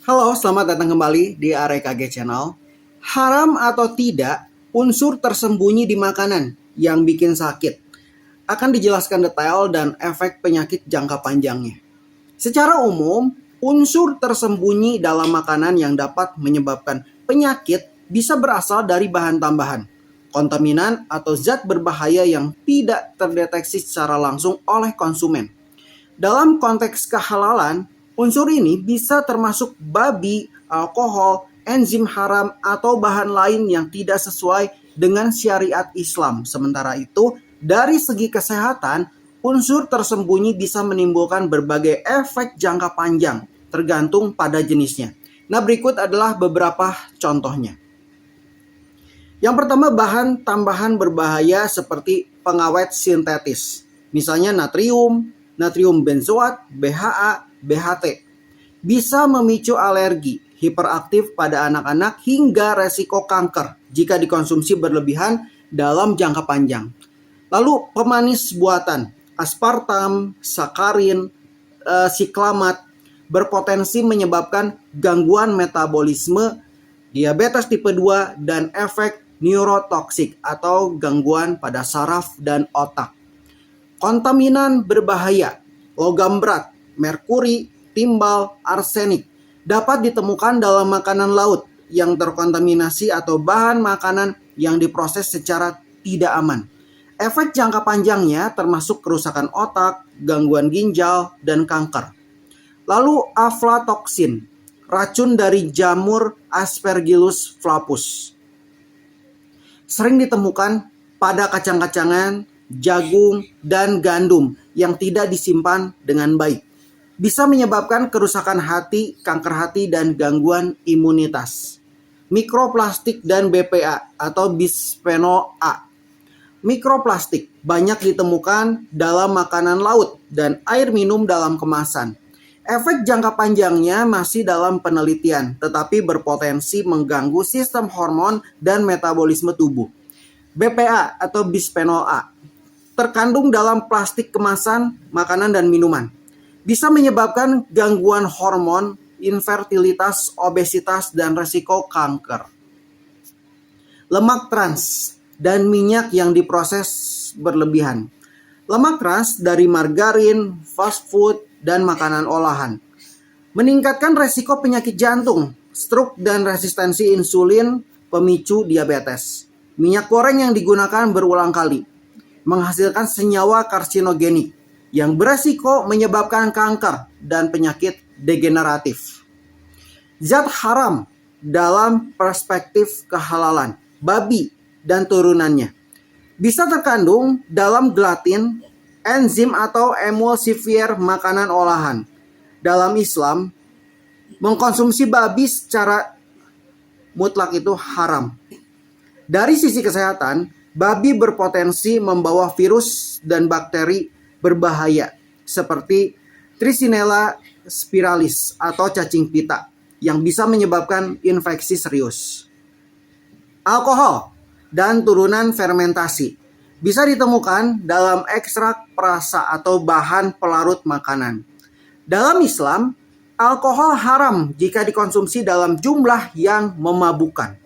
Halo, selamat datang kembali di AREKG Channel. Haram atau tidak, unsur tersembunyi di makanan yang bikin sakit akan dijelaskan detail dan efek penyakit jangka panjangnya. Secara umum, unsur tersembunyi dalam makanan yang dapat menyebabkan penyakit bisa berasal dari bahan tambahan, kontaminan atau zat berbahaya yang tidak terdeteksi secara langsung oleh konsumen. Dalam konteks kehalalan, unsur ini bisa termasuk babi, alkohol, enzim haram, atau bahan lain yang tidak sesuai dengan syariat Islam. Sementara itu, dari segi kesehatan, unsur tersembunyi bisa menimbulkan berbagai efek jangka panjang, tergantung pada jenisnya. Nah, berikut adalah beberapa contohnya. Yang pertama, bahan tambahan berbahaya seperti pengawet sintetis. Misalnya natrium benzoat, BHA, BHT. Bisa memicu alergi, hiperaktif pada anak-anak hingga resiko kanker jika dikonsumsi berlebihan dalam jangka panjang. Lalu pemanis buatan, aspartam, sakarin, siklamat berpotensi menyebabkan gangguan metabolisme, diabetes tipe 2, dan efek neurotoksik atau gangguan pada saraf dan otak. Kontaminan berbahaya, logam berat, merkuri, timbal, arsenik dapat ditemukan dalam makanan laut yang terkontaminasi atau bahan makanan yang diproses secara tidak aman. Efek jangka panjangnya termasuk kerusakan otak, gangguan ginjal, dan kanker. Lalu aflatoksin, racun dari jamur Aspergillus flavus. Sering ditemukan pada kacang-kacangan, jagung, dan gandum yang tidak disimpan dengan baik. Bisa menyebabkan kerusakan hati, kanker hati, dan gangguan imunitas. Mikroplastik dan BPA atau bisphenol A. Mikroplastik banyak ditemukan dalam makanan laut dan air minum dalam kemasan. Efek jangka panjangnya masih dalam penelitian, tetapi berpotensi mengganggu sistem hormon dan metabolisme tubuh. BPA atau bisphenol A terkandung dalam plastik kemasan makanan dan minuman. Bisa menyebabkan gangguan hormon, infertilitas, obesitas, dan resiko kanker. Lemak trans dan minyak yang diproses berlebihan. Lemak trans dari margarin, fast food, dan makanan olahan meningkatkan resiko penyakit jantung, stroke, dan resistensi insulin, pemicu diabetes. Minyak goreng yang digunakan berulang kali menghasilkan senyawa karsinogenik yang beresiko menyebabkan kanker dan penyakit degeneratif. Zat haram dalam perspektif kehalalan, babi dan turunannya bisa terkandung dalam gelatin, enzim atau emulsifier makanan olahan. Dalam Islam, mengkonsumsi babi secara mutlak itu haram. Dari sisi kesehatan, babi berpotensi membawa virus dan bakteri berbahaya seperti Trichinella spiralis atau cacing pita yang bisa menyebabkan infeksi serius. Alkohol dan turunan fermentasi bisa ditemukan dalam ekstrak perasa atau bahan pelarut makanan. Dalam Islam, alkohol haram jika dikonsumsi dalam jumlah yang memabukkan.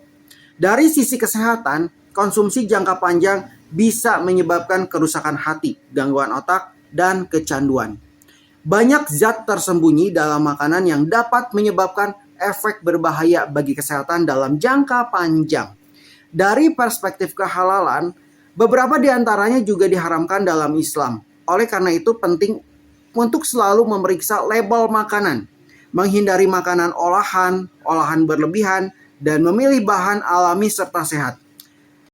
Dari sisi kesehatan, konsumsi jangka panjang bisa menyebabkan kerusakan hati, gangguan otak, dan kecanduan. Banyak zat tersembunyi dalam makanan yang dapat menyebabkan efek berbahaya bagi kesehatan dalam jangka panjang. Dari perspektif kehalalan, beberapa di antaranya juga diharamkan dalam Islam. Oleh karena itu penting untuk selalu memeriksa label makanan, menghindari makanan olahan berlebihan, dan memilih bahan alami serta sehat.